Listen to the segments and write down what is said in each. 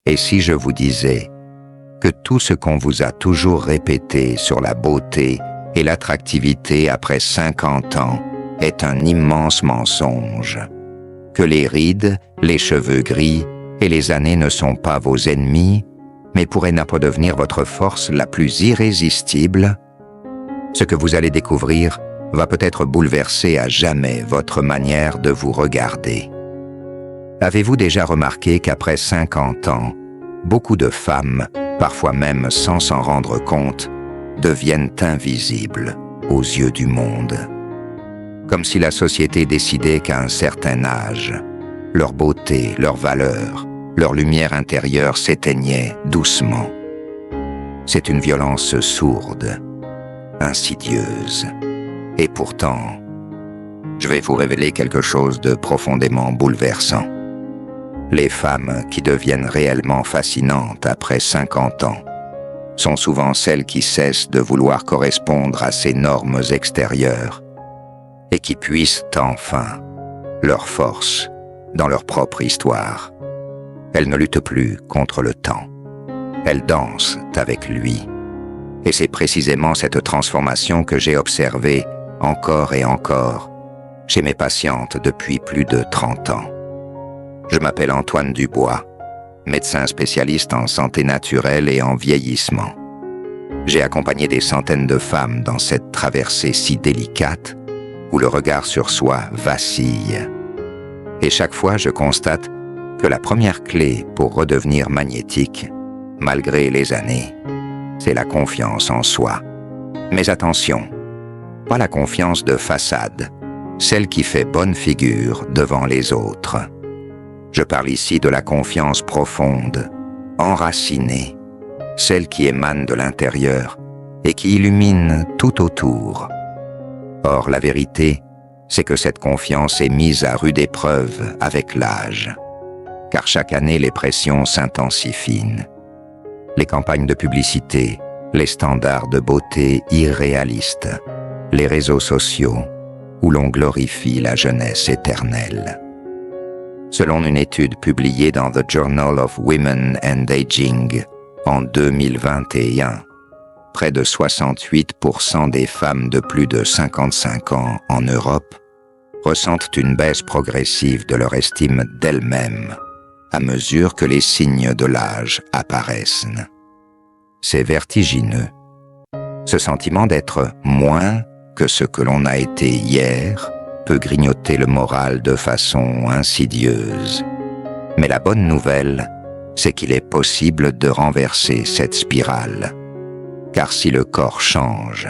Et si je vous disais que tout ce qu'on vous a toujours répété sur la beauté et l'attractivité après 50 ans est un immense mensonge, que les rides, les cheveux gris et les années ne sont pas vos ennemis, mais pourraient devenir votre force la plus irrésistible, ce que vous allez découvrir va peut-être bouleverser à jamais votre manière de vous regarder. Avez-vous déjà remarqué qu'après 50 ans, beaucoup de femmes, parfois même sans s'en rendre compte, deviennent invisibles aux yeux du monde? Comme si la société décidait qu'à un certain âge, leur beauté, leur valeur, leur lumière intérieure s'éteignaient doucement. C'est une violence sourde, insidieuse. Et pourtant, je vais vous révéler quelque chose de profondément bouleversant. Les femmes qui deviennent réellement fascinantes après 50 ans sont souvent celles qui cessent de vouloir correspondre à ces normes extérieures et qui puissent enfin leur force dans leur propre histoire. Elles ne luttent plus contre le temps. Elles dansent avec lui. Et c'est précisément cette transformation que j'ai observée encore et encore chez mes patientes depuis plus de 30 ans. Je m'appelle Antoine Dubois, médecin spécialiste en santé naturelle et en vieillissement. J'ai accompagné des centaines de femmes dans cette traversée si délicate où le regard sur soi vacille. Et chaque fois, je constate que la première clé pour redevenir magnétique, malgré les années, c'est la confiance en soi. Mais attention, pas la confiance de façade, celle qui fait bonne figure devant les autres. Je parle ici de la confiance profonde, enracinée, celle qui émane de l'intérieur et qui illumine tout autour. Or, la vérité, c'est que cette confiance est mise à rude épreuve avec l'âge, car chaque année les pressions s'intensifient. Les campagnes de publicité, les standards de beauté irréalistes, les réseaux sociaux, où l'on glorifie la jeunesse éternelle. Selon une étude publiée dans The Journal of Women and Aging en 2021, près de 68% des femmes de plus de 55 ans en Europe ressentent une baisse progressive de leur estime d'elles-mêmes à mesure que les signes de l'âge apparaissent. C'est vertigineux. Ce sentiment d'être moins que ce que l'on a été hier peut grignoter le moral de façon insidieuse. Mais la bonne nouvelle, c'est qu'il est possible de renverser cette spirale. Car si le corps change,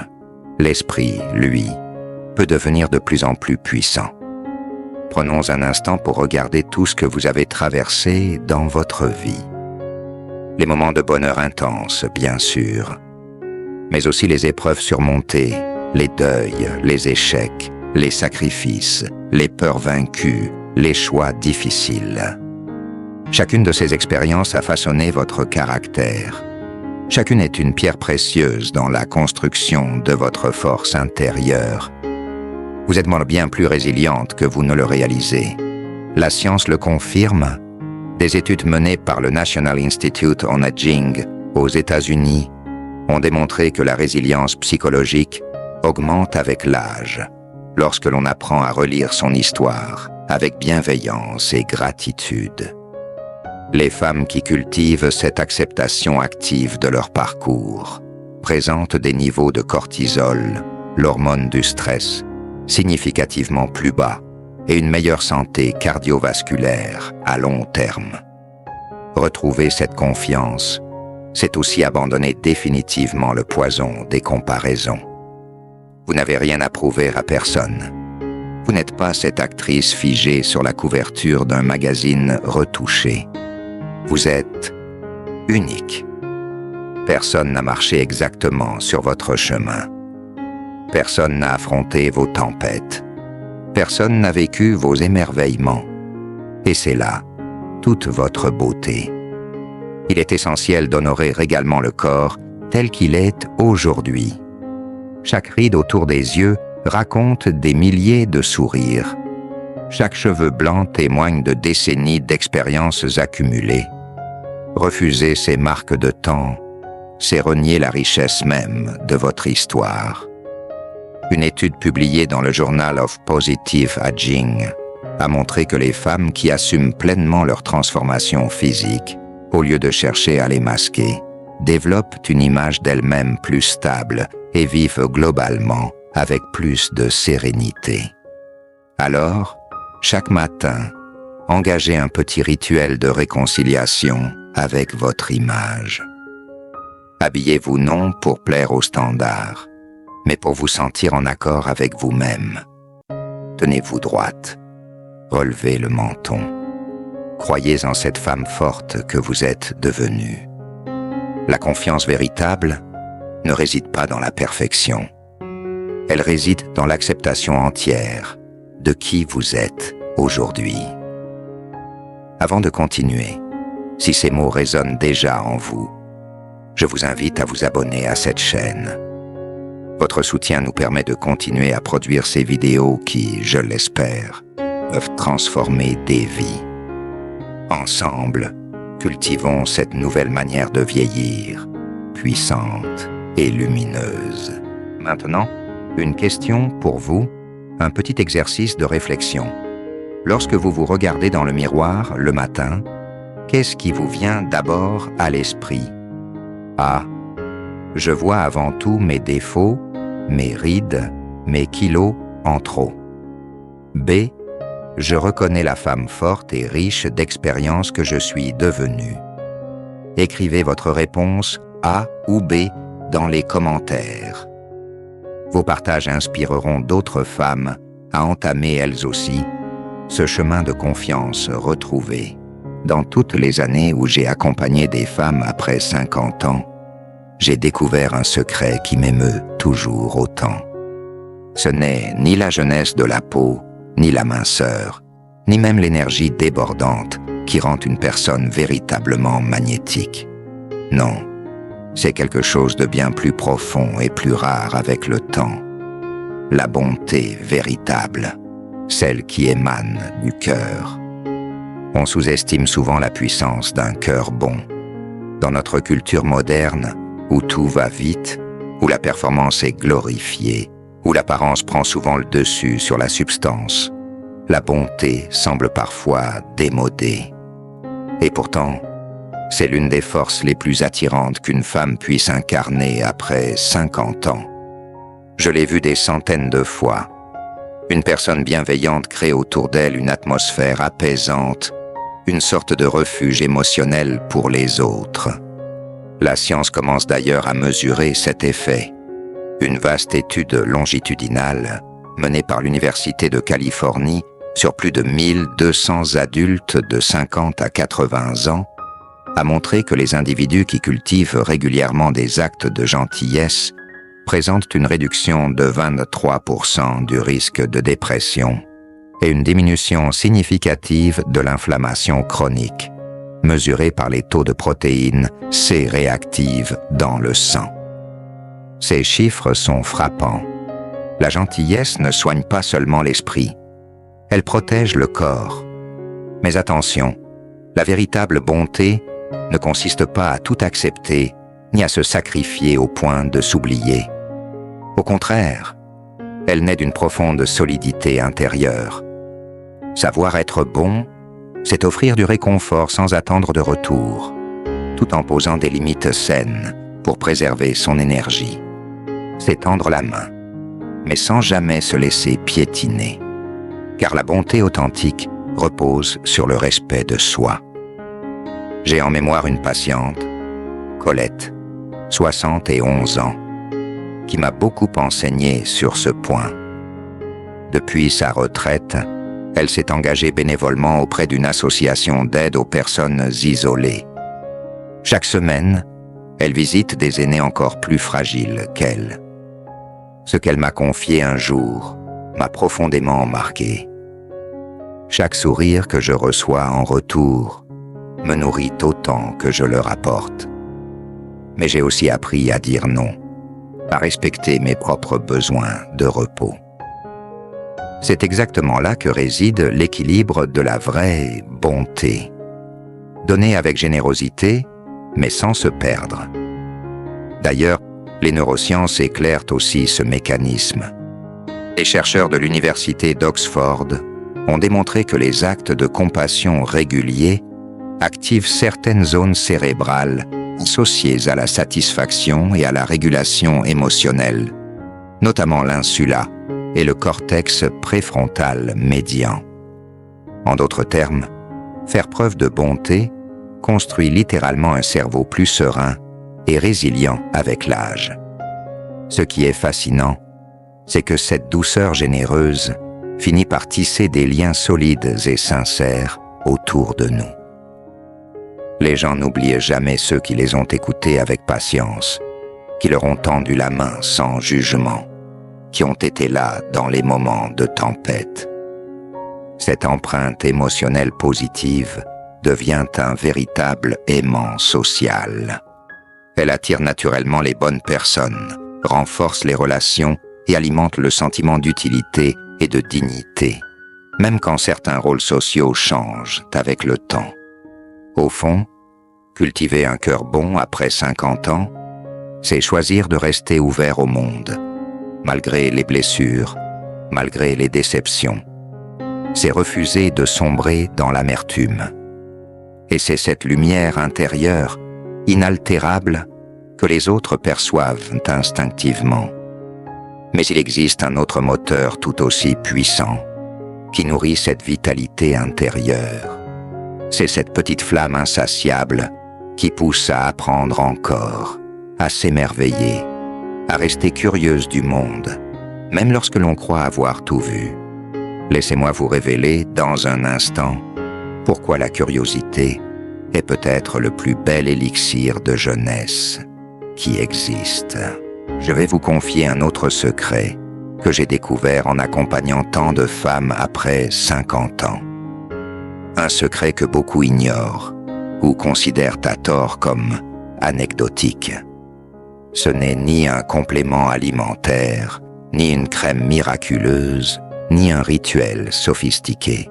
l'esprit, lui, peut devenir de plus en plus puissant. Prenons un instant pour regarder tout ce que vous avez traversé dans votre vie. Les moments de bonheur intense, bien sûr, mais aussi les épreuves surmontées, les deuils, les échecs, les sacrifices, les peurs vaincues, les choix difficiles. Chacune de ces expériences a façonné votre caractère. Chacune est une pierre précieuse dans la construction de votre force intérieure. Vous êtes bien plus résiliente que vous ne le réalisez. La science le confirme. Des études menées par le National Institute on Aging aux États-Unis ont démontré que la résilience psychologique augmente avec l'âge, lorsque l'on apprend à relire son histoire avec bienveillance et gratitude. Les femmes qui cultivent cette acceptation active de leur parcours présentent des niveaux de cortisol, l'hormone du stress, significativement plus bas et une meilleure santé cardiovasculaire à long terme. Retrouver cette confiance, c'est aussi abandonner définitivement le poison des comparaisons. Vous n'avez rien à prouver à personne. Vous n'êtes pas cette actrice figée sur la couverture d'un magazine retouché. Vous êtes unique. Personne n'a marché exactement sur votre chemin. Personne n'a affronté vos tempêtes. Personne n'a vécu vos émerveillements. Et c'est là toute votre beauté. Il est essentiel d'honorer également le corps tel qu'il est aujourd'hui. Chaque ride autour des yeux raconte des milliers de sourires. Chaque cheveu blanc témoigne de décennies d'expériences accumulées. Refuser ces marques de temps, c'est renier la richesse même de votre histoire. Une étude publiée dans le Journal of Positive Aging a montré que les femmes qui assument pleinement leur transformation physique, au lieu de chercher à les masquer, développent une image d'elles-mêmes plus stable et vivent globalement avec plus de sérénité. Alors, chaque matin, engagez un petit rituel de réconciliation avec votre image. Habillez-vous non pour plaire aux standards, mais pour vous sentir en accord avec vous-même. Tenez-vous droite, relevez le menton. Croyez en cette femme forte que vous êtes devenue. La confiance véritable ne réside pas dans la perfection. Elle réside dans l'acceptation entière de qui vous êtes aujourd'hui. Avant de continuer, si ces mots résonnent déjà en vous, je vous invite à vous abonner à cette chaîne. Votre soutien nous permet de continuer à produire ces vidéos qui, je l'espère, peuvent transformer des vies. Ensemble, cultivons cette nouvelle manière de vieillir, puissante et lumineuse. Maintenant, une question pour vous, un petit exercice de réflexion. Lorsque vous vous regardez dans le miroir le matin, qu'est-ce qui vous vient d'abord à l'esprit? A. Je vois avant tout mes défauts, mes rides, mes kilos en trop. B. Je reconnais la femme forte et riche d'expériences que je suis devenue. Écrivez votre réponse A ou B dans les commentaires. Vos partages inspireront d'autres femmes à entamer elles aussi ce chemin de confiance retrouvé. Dans toutes les années où j'ai accompagné des femmes après 50 ans, j'ai découvert un secret qui m'émeut toujours autant. Ce n'est ni la jeunesse de la peau, ni la minceur, ni même l'énergie débordante qui rend une personne véritablement magnétique. Non, c'est quelque chose de bien plus profond et plus rare avec le temps. La bonté véritable, celle qui émane du cœur. On sous-estime souvent la puissance d'un cœur bon. Dans notre culture moderne, où tout va vite, où la performance est glorifiée, où l'apparence prend souvent le dessus sur la substance, la bonté semble parfois démodée. Et pourtant, c'est l'une des forces les plus attirantes qu'une femme puisse incarner après 50 ans. Je l'ai vu des centaines de fois. Une personne bienveillante crée autour d'elle une atmosphère apaisante, une sorte de refuge émotionnel pour les autres. La science commence d'ailleurs à mesurer cet effet. Une vaste étude longitudinale, menée par l'Université de Californie sur plus de 1200 adultes de 50 à 80 ans, a montré que les individus qui cultivent régulièrement des actes de gentillesse présentent une réduction de 23% du risque de dépression et une diminution significative de l'inflammation chronique, mesurée par les taux de protéines C réactives dans le sang. Ces chiffres sont frappants. La gentillesse ne soigne pas seulement l'esprit, elle protège le corps. Mais attention, la véritable bonté ne consiste pas à tout accepter ni à se sacrifier au point de s'oublier. Au contraire, elle naît d'une profonde solidité intérieure. Savoir être bon, c'est offrir du réconfort sans attendre de retour, tout en posant des limites saines pour préserver son énergie. C'est tendre la main, mais sans jamais se laisser piétiner, car la bonté authentique repose sur le respect de soi. J'ai en mémoire une patiente, Colette, 71 ans, qui m'a beaucoup enseigné sur ce point. Depuis sa retraite, elle s'est engagée bénévolement auprès d'une association d'aide aux personnes isolées. Chaque semaine, elle visite des aînés encore plus fragiles qu'elle. Ce qu'elle m'a confié un jour m'a profondément marqué. Chaque sourire que je reçois en retour me nourrit autant que je le rapporte. Mais j'ai aussi appris à dire non, à respecter mes propres besoins de repos. C'est exactement là que réside l'équilibre de la vraie bonté. donner avec générosité, mais sans se perdre. D'ailleurs, les neurosciences éclairent aussi ce mécanisme. Les chercheurs de l'université d'Oxford ont démontré que les actes de compassion réguliers activent certaines zones cérébrales associées à la satisfaction et à la régulation émotionnelle, notamment l'insula et le cortex préfrontal médian. En d'autres termes, faire preuve de bonté construit littéralement un cerveau plus serein et résilient avec l'âge. Ce qui est fascinant, c'est que cette douceur généreuse finit par tisser des liens solides et sincères autour de nous. Les gens n'oublient jamais ceux qui les ont écoutés avec patience, qui leur ont tendu la main sans jugement, qui ont été là dans les moments de tempête. Cette empreinte émotionnelle positive devient un véritable aimant social. Elle attire naturellement les bonnes personnes, renforce les relations et alimente le sentiment d'utilité et de dignité, même quand certains rôles sociaux changent avec le temps. Au fond, cultiver un cœur bon après 50 ans, c'est choisir de rester ouvert au monde, malgré les blessures, malgré les déceptions. C'est refuser de sombrer dans l'amertume. Et c'est cette lumière intérieure, inaltérable, que les autres perçoivent instinctivement. Mais il existe un autre moteur tout aussi puissant, qui nourrit cette vitalité intérieure. C'est cette petite flamme insatiable qui pousse à apprendre encore, à s'émerveiller, à rester curieuse du monde, même lorsque l'on croit avoir tout vu. Laissez-moi vous révéler, dans un instant, pourquoi la curiosité est peut-être le plus bel élixir de jeunesse qui existe. Je vais vous confier un autre secret que j'ai découvert en accompagnant tant de femmes après 50 ans. Un secret que beaucoup ignorent ou considèrent à tort comme anecdotique. Ce n'est ni un complément alimentaire, ni une crème miraculeuse, ni un rituel sophistiqué.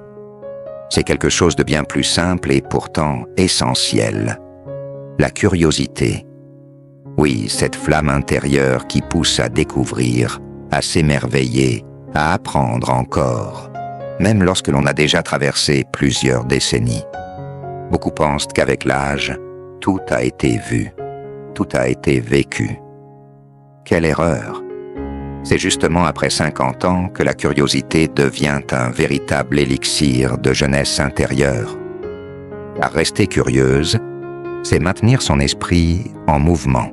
C'est quelque chose de bien plus simple et pourtant essentiel. La curiosité. Oui, cette flamme intérieure qui pousse à découvrir, à s'émerveiller, à apprendre encore, même lorsque l'on a déjà traversé plusieurs décennies. Beaucoup pensent qu'avec l'âge, tout a été vu, tout a été vécu. Quelle erreur! C'est justement après 50 ans que la curiosité devient un véritable élixir de jeunesse intérieure. Car rester curieuse, c'est maintenir son esprit en mouvement.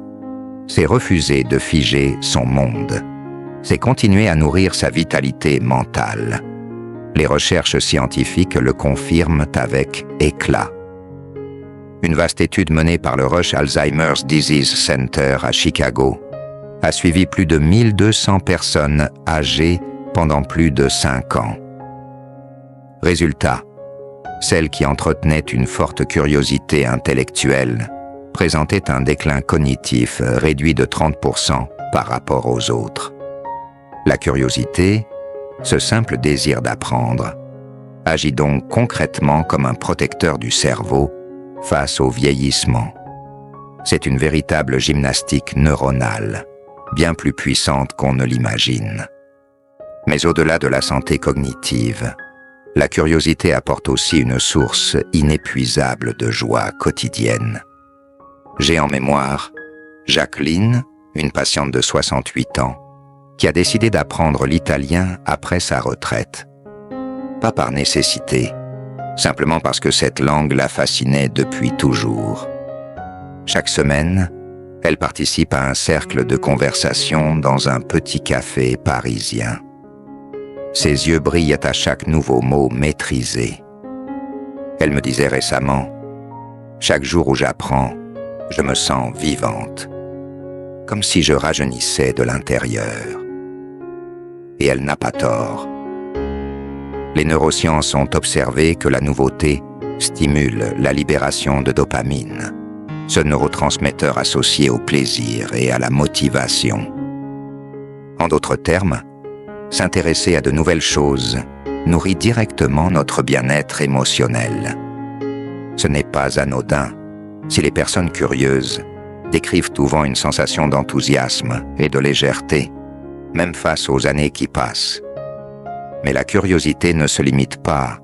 C'est refuser de figer son monde. C'est continuer à nourrir sa vitalité mentale. Les recherches scientifiques le confirment avec éclat. Une vaste étude menée par le Rush Alzheimer's Disease Center à Chicago a suivi plus de 1200 personnes âgées pendant plus de 5 ans. Résultat, celles qui entretenaient une forte curiosité intellectuelle présentaient un déclin cognitif réduit de 30% par rapport aux autres. La curiosité, ce simple désir d'apprendre, agit donc concrètement comme un protecteur du cerveau face au vieillissement. C'est une véritable gymnastique neuronale, bien plus puissante qu'on ne l'imagine. Mais au-delà de la santé cognitive, la curiosité apporte aussi une source inépuisable de joie quotidienne. J'ai en mémoire Jacqueline, une patiente de 68 ans, qui a décidé d'apprendre l'italien après sa retraite. Pas par nécessité, simplement parce que cette langue la fascinait depuis toujours. Chaque semaine, elle participe à un cercle de conversation dans un petit café parisien. Ses yeux brillent à chaque nouveau mot maîtrisé. Elle me disait récemment, « Chaque jour où j'apprends, je me sens vivante, comme si je rajeunissais de l'intérieur. » Et elle n'a pas tort. Les neurosciences ont observé que la nouveauté stimule la libération de dopamine, ce neurotransmetteur associé au plaisir et à la motivation. En d'autres termes, s'intéresser à de nouvelles choses nourrit directement notre bien-être émotionnel. Ce n'est pas anodin si les personnes curieuses décrivent souvent une sensation d'enthousiasme et de légèreté, même face aux années qui passent. Mais la curiosité ne se limite pas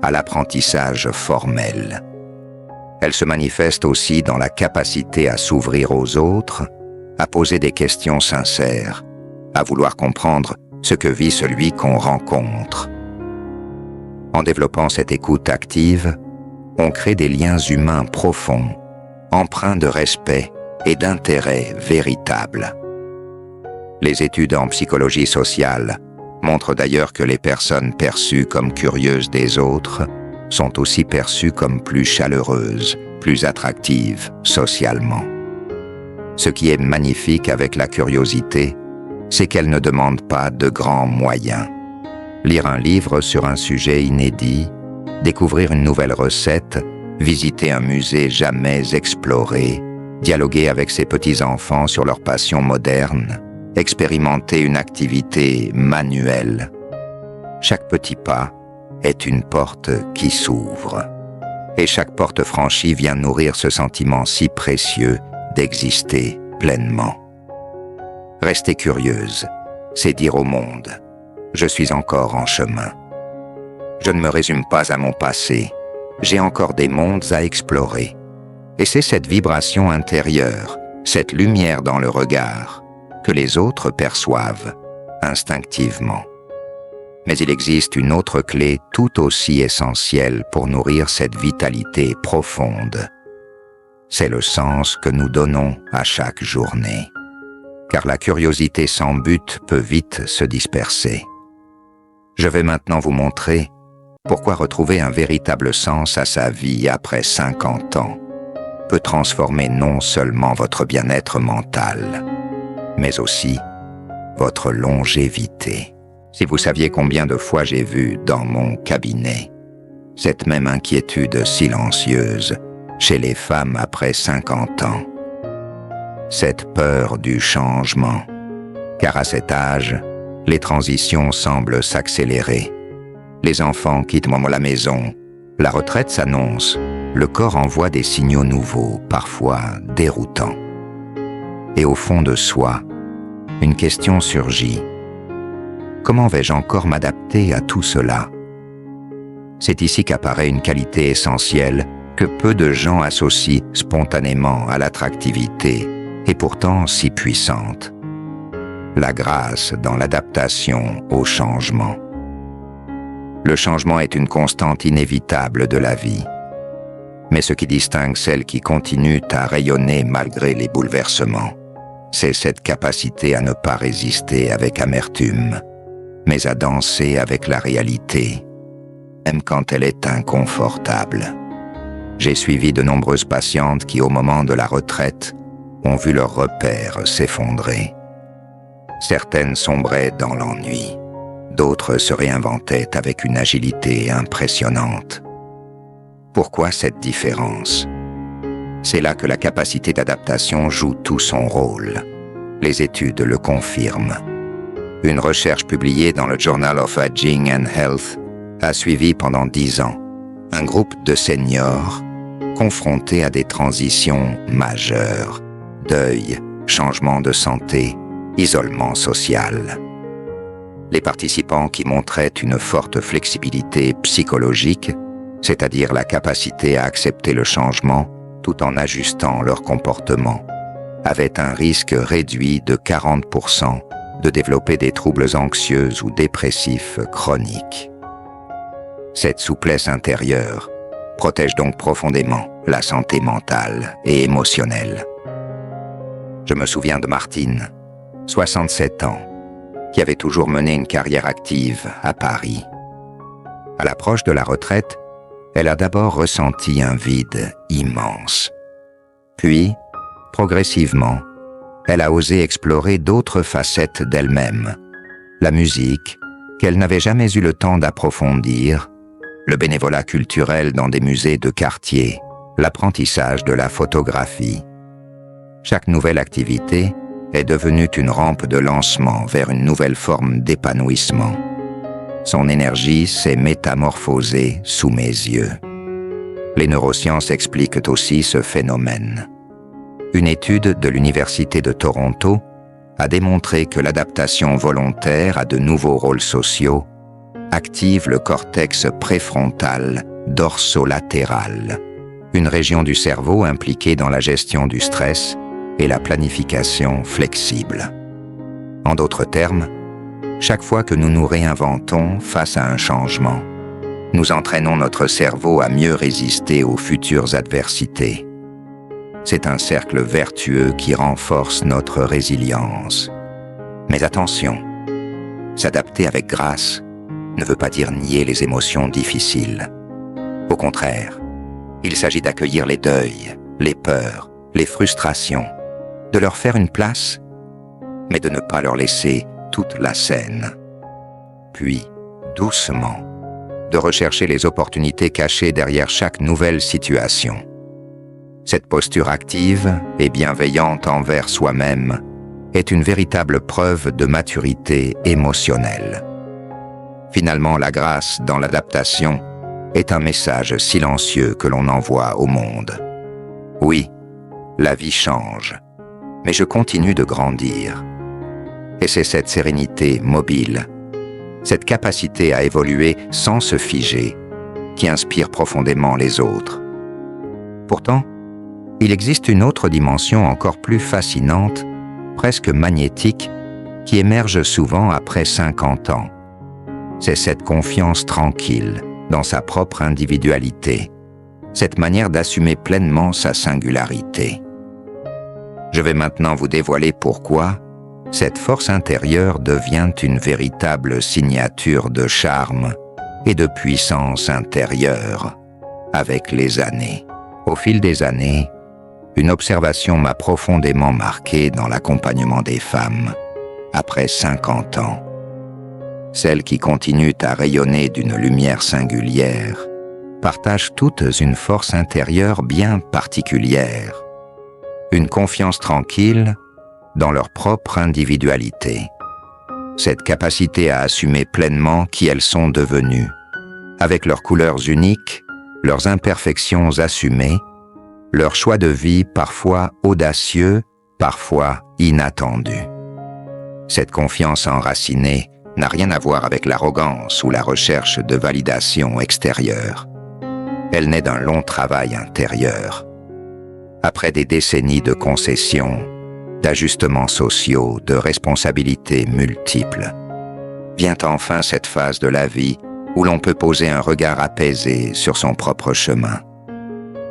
à l'apprentissage formel. Elle se manifeste aussi dans la capacité à s'ouvrir aux autres, à poser des questions sincères, à vouloir comprendre ce que vit celui qu'on rencontre. En développant cette écoute active, on crée des liens humains profonds, empreints de respect et d'intérêt véritable. Les études en psychologie sociale montrent d'ailleurs que les personnes perçues comme curieuses des autres sont aussi perçues comme plus chaleureuses, plus attractives socialement. Ce qui est magnifique avec la curiosité, c'est qu'elle ne demande pas de grands moyens. Lire un livre sur un sujet inédit, découvrir une nouvelle recette, visiter un musée jamais exploré, dialoguer avec ses petits-enfants sur leurs passions modernes, expérimenter une activité manuelle. Chaque petit pas est une porte qui s'ouvre. Et chaque porte franchie vient nourrir ce sentiment si précieux d'exister pleinement. Rester curieuse, c'est dire au monde « Je suis encore en chemin ». Je ne me résume pas à mon passé, j'ai encore des mondes à explorer. Et c'est cette vibration intérieure, cette lumière dans le regard, que les autres perçoivent instinctivement. Mais il existe une autre clé tout aussi essentielle pour nourrir cette vitalité profonde. C'est le sens que nous donnons à chaque journée. Car la curiosité sans but peut vite se disperser. Je vais maintenant vous montrer pourquoi retrouver un véritable sens à sa vie après 50 ans peut transformer non seulement votre bien-être mental, mais aussi votre longévité. Si vous saviez combien de fois j'ai vu dans mon cabinet cette même inquiétude silencieuse chez les femmes après 50 ans, cette peur du changement, car à cet âge, les transitions semblent s'accélérer. Les enfants quittent la maison, la retraite s'annonce, le corps envoie des signaux nouveaux, parfois déroutants. Et au fond de soi, une question surgit. Comment vais-je encore m'adapter à tout cela? C'est ici qu'apparaît une qualité essentielle que peu de gens associent spontanément à l'attractivité, et pourtant si puissante. La grâce dans l'adaptation au changement. Le changement est une constante inévitable de la vie. Mais ce qui distingue celles qui continuent à rayonner malgré les bouleversements, c'est cette capacité à ne pas résister avec amertume, mais à danser avec la réalité, même quand elle est inconfortable. J'ai suivi de nombreuses patientes qui, au moment de la retraite, ont vu leurs repères s'effondrer. Certaines sombraient dans l'ennui, d'autres se réinventaient avec une agilité impressionnante. Pourquoi cette différence? C'est là que la capacité d'adaptation joue tout son rôle. Les études le confirment. Une recherche publiée dans le Journal of Aging and Health a suivi pendant 10 ans un groupe de seniors confrontés à des transitions majeures, deuil, changement de santé, isolement social. Les participants qui montraient une forte flexibilité psychologique, c'est-à-dire la capacité à accepter le changement tout en ajustant leur comportement, avaient un risque réduit de 40% de développer des troubles anxieux ou dépressifs chroniques. Cette souplesse intérieure protège donc profondément la santé mentale et émotionnelle. Je me souviens de Martine, 67 ans, qui avait toujours mené une carrière active à Paris. À l'approche de la retraite, elle a d'abord ressenti un vide immense. Puis, progressivement, elle a osé explorer d'autres facettes d'elle-même. La musique, qu'elle n'avait jamais eu le temps d'approfondir, le bénévolat culturel dans des musées de quartier, l'apprentissage de la photographie. Chaque nouvelle activité est devenue une rampe de lancement vers une nouvelle forme d'épanouissement. Son énergie s'est métamorphosée sous mes yeux. Les neurosciences expliquent aussi ce phénomène. Une étude de l'Université de Toronto a démontré que l'adaptation volontaire à de nouveaux rôles sociaux active le cortex préfrontal dorsolatéral, une région du cerveau impliquée dans la gestion du stress et la planification flexible. En d'autres termes, chaque fois que nous nous réinventons face à un changement, nous entraînons notre cerveau à mieux résister aux futures adversités. C'est un cercle vertueux qui renforce notre résilience. Mais attention, s'adapter avec grâce ne veut pas dire nier les émotions difficiles. Au contraire, il s'agit d'accueillir les deuils, les peurs, les frustrations, de leur faire une place, mais de ne pas leur laisser toute la scène. Puis, doucement, de rechercher les opportunités cachées derrière chaque nouvelle situation. Cette posture active et bienveillante envers soi-même est une véritable preuve de maturité émotionnelle. Finalement, la grâce dans l'adaptation est un message silencieux que l'on envoie au monde. Oui, la vie change, mais je continue de grandir. Et c'est cette sérénité mobile, cette capacité à évoluer sans se figer, qui inspire profondément les autres. Pourtant, il existe une autre dimension encore plus fascinante, presque magnétique, qui émerge souvent après 50 ans. C'est cette confiance tranquille dans sa propre individualité, cette manière d'assumer pleinement sa singularité. Je vais maintenant vous dévoiler pourquoi cette force intérieure devient une véritable signature de charme et de puissance intérieure avec les années. Au fil des années, une observation m'a profondément marqué dans l'accompagnement des femmes, après 50 ans. Celles qui continuent à rayonner d'une lumière singulière partagent toutes une force intérieure bien particulière, une confiance tranquille dans leur propre individualité, cette capacité à assumer pleinement qui elles sont devenues, avec leurs couleurs uniques, leurs imperfections assumées, leurs choix de vie parfois audacieux, parfois inattendus. Cette confiance enracinée n'a rien à voir avec l'arrogance ou la recherche de validation extérieure. Elle naît d'un long travail intérieur. Après des décennies de concessions, d'ajustements sociaux, de responsabilités multiples, vient enfin cette phase de la vie où l'on peut poser un regard apaisé sur son propre chemin,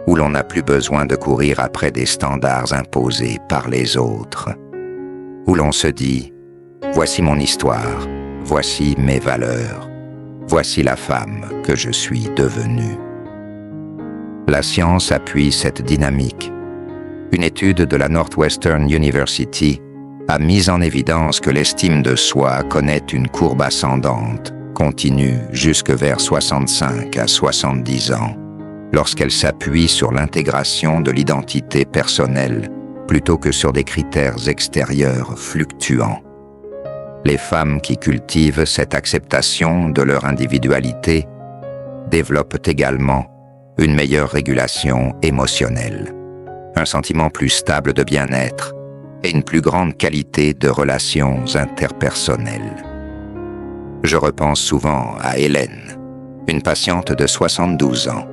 où l'on n'a plus besoin de courir après des standards imposés par les autres, où l'on se dit « Voici mon histoire, voici mes valeurs, voici la femme que je suis devenue. » La science appuie cette dynamique. Une étude de la Northwestern University a mis en évidence que l'estime de soi connaît une courbe ascendante, continue jusque vers 65 à 70 ans, lorsqu'elle s'appuie sur l'intégration de l'identité personnelle plutôt que sur des critères extérieurs fluctuants. Les femmes qui cultivent cette acceptation de leur individualité développent également une meilleure régulation émotionnelle, un sentiment plus stable de bien-être et une plus grande qualité de relations interpersonnelles. Je repense souvent à Hélène, une patiente de 72 ans.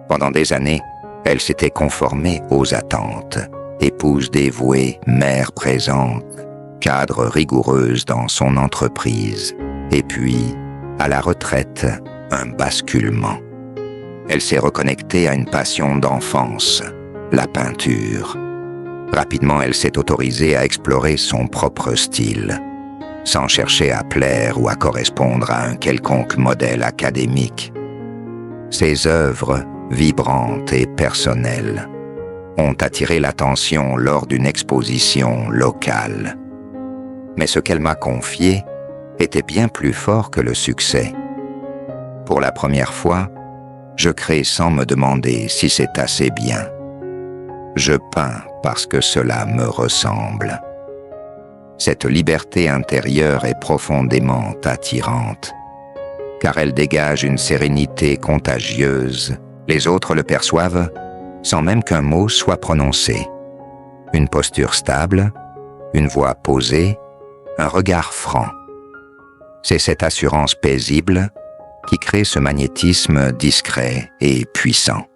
Pendant des années, elle s'était conformée aux attentes, épouse dévouée, mère présente, cadre rigoureuse dans son entreprise, et puis, à la retraite, un basculement. Elle s'est reconnectée à une passion d'enfance, la peinture. Rapidement, elle s'est autorisée à explorer son propre style, sans chercher à plaire ou à correspondre à un quelconque modèle académique. Ses œuvres, vibrantes et personnelles, ont attiré l'attention lors d'une exposition locale. Mais ce qu'elle m'a confié était bien plus fort que le succès. Pour la première fois, je crée sans me demander si c'est assez bien. Je peins parce que cela me ressemble. Cette liberté intérieure est profondément attirante, car elle dégage une sérénité contagieuse Les autres le perçoivent sans même qu'un mot soit prononcé. Une posture stable, une voix posée, un regard franc. C'est cette assurance paisible qui crée ce magnétisme discret et puissant.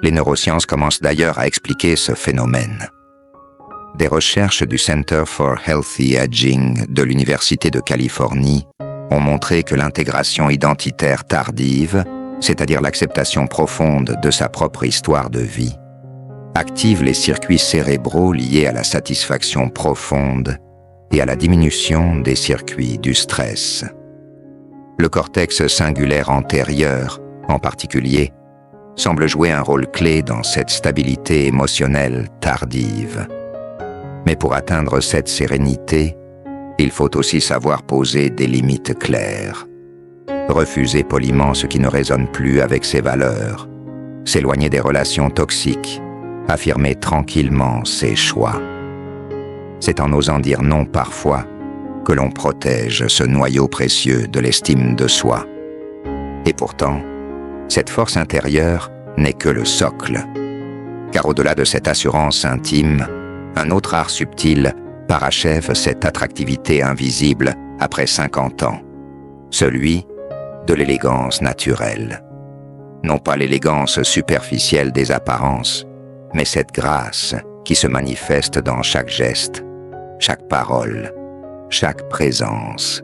Les neurosciences commencent d'ailleurs à expliquer ce phénomène. Des recherches du Center for Healthy Aging de l'Université de Californie ont montré que l'intégration identitaire tardive, c'est-à-dire l'acceptation profonde de sa propre histoire de vie, active les circuits cérébraux liés à la satisfaction profonde et à la diminution des circuits du stress. Le cortex singulaire antérieur, en particulier, semble jouer un rôle clé dans cette stabilité émotionnelle tardive. Mais pour atteindre cette sérénité, il faut aussi savoir poser des limites claires. Refuser poliment ce qui ne résonne plus avec ses valeurs, s'éloigner des relations toxiques, affirmer tranquillement ses choix. C'est en osant dire non parfois que l'on protège ce noyau précieux de l'estime de soi. Et pourtant, cette force intérieure n'est que le socle. Car au-delà de cette assurance intime, un autre art subtil parachève cette attractivité invisible après 50 ans, celui de l'élégance naturelle. Non pas l'élégance superficielle des apparences, mais cette grâce qui se manifeste dans chaque geste, chaque parole, chaque présence.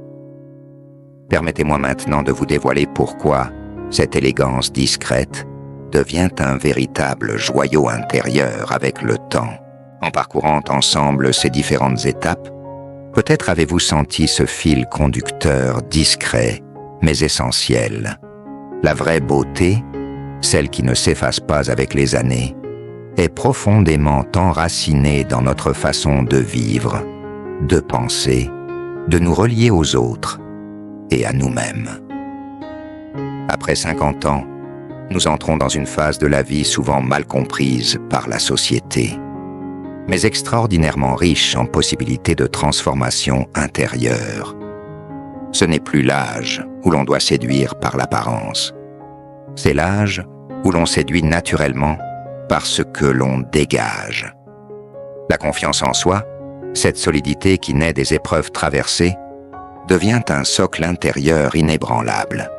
Permettez-moi maintenant de vous dévoiler pourquoi cette élégance discrète devient un véritable joyau intérieur avec le temps. En parcourant ensemble ces différentes étapes, peut-être avez-vous senti ce fil conducteur discret, mais essentiel. La vraie beauté, celle qui ne s'efface pas avec les années, est profondément enracinée dans notre façon de vivre, de penser, de nous relier aux autres et à nous-mêmes. Après 50 ans, nous entrons dans une phase de la vie souvent mal comprise par la société, mais extraordinairement riche en possibilités de transformation intérieure. Ce n'est plus l'âge où l'on doit séduire par l'apparence. C'est l'âge où l'on séduit naturellement par ce que l'on dégage. La confiance en soi, cette solidité qui naît des épreuves traversées, devient un socle intérieur inébranlable.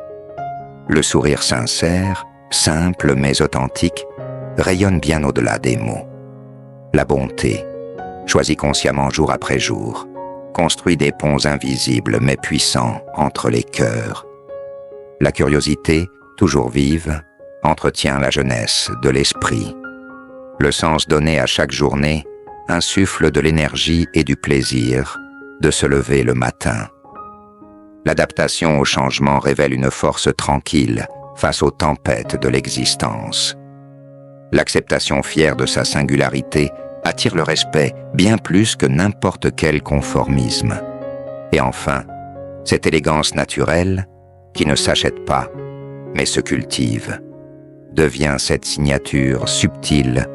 Le sourire sincère, simple mais authentique, rayonne bien au-delà des mots. La bonté, choisie consciemment jour après jour, construit des ponts invisibles mais puissants entre les cœurs. La curiosité, toujours vive, entretient la jeunesse de l'esprit. Le sens donné à chaque journée insuffle de l'énergie et du plaisir de se lever le matin. L'adaptation au changement révèle une force tranquille face aux tempêtes de l'existence. L'acceptation fière de sa singularité attire le respect bien plus que n'importe quel conformisme. Et enfin, cette élégance naturelle, qui ne s'achète pas, mais se cultive, devient cette signature subtile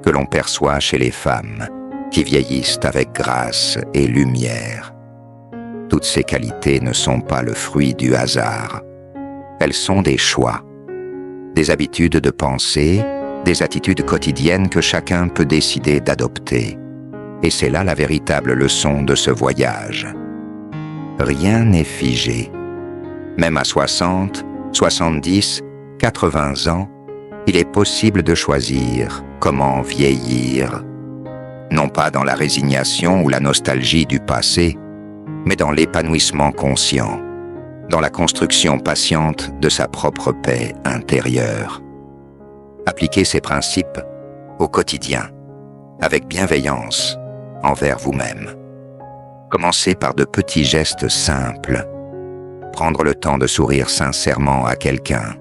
que l'on perçoit chez les femmes, qui vieillissent avec grâce et lumière. Toutes ces qualités ne sont pas le fruit du hasard. Elles sont des choix, des habitudes de pensée, des attitudes quotidiennes que chacun peut décider d'adopter. Et c'est là la véritable leçon de ce voyage. Rien n'est figé. Même à 60, 70, 80 ans, il est possible de choisir comment vieillir. Non pas dans la résignation ou la nostalgie du passé, mais dans l'épanouissement conscient, dans la construction patiente de sa propre paix intérieure. Appliquez ces principes au quotidien, avec bienveillance envers vous-même. Commencez par de petits gestes simples. Prendre le temps de sourire sincèrement à quelqu'un.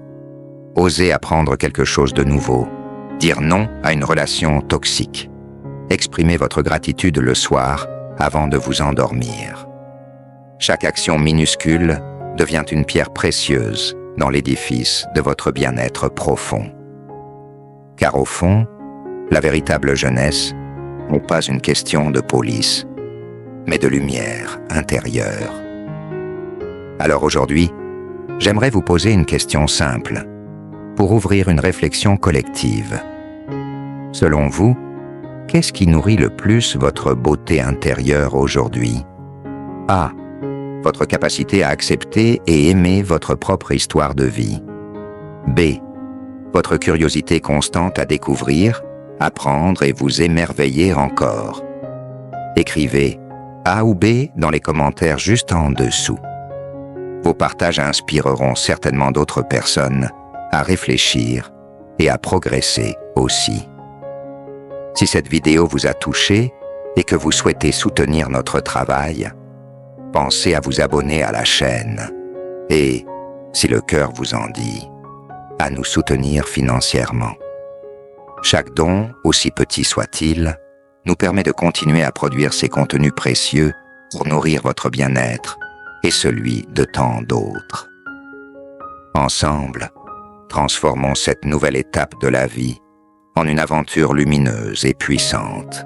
Oser apprendre quelque chose de nouveau. Dire non à une relation toxique. Exprimez votre gratitude le soir avant de vous endormir. Chaque action minuscule devient une pierre précieuse dans l'édifice de votre bien-être profond. Car au fond, la véritable jeunesse n'est pas une question de police, mais de lumière intérieure. Alors aujourd'hui, j'aimerais vous poser une question simple. pour ouvrir une réflexion collective. Selon vous, qu'est-ce qui nourrit le plus votre beauté intérieure aujourd'hui? A. Votre capacité à accepter et aimer votre propre histoire de vie. B. Votre curiosité constante à découvrir, apprendre et vous émerveiller encore. Écrivez A ou B dans les commentaires juste en dessous. Vos partages inspireront certainement d'autres personnes à réfléchir et à progresser aussi. Si cette vidéo vous a touché et que vous souhaitez soutenir notre travail, pensez à vous abonner à la chaîne et, si le cœur vous en dit, à nous soutenir financièrement. Chaque don, aussi petit soit-il, nous permet de continuer à produire ces contenus précieux pour nourrir votre bien-être et celui de tant d'autres. Ensemble, transformons cette nouvelle étape de la vie en une aventure lumineuse et puissante.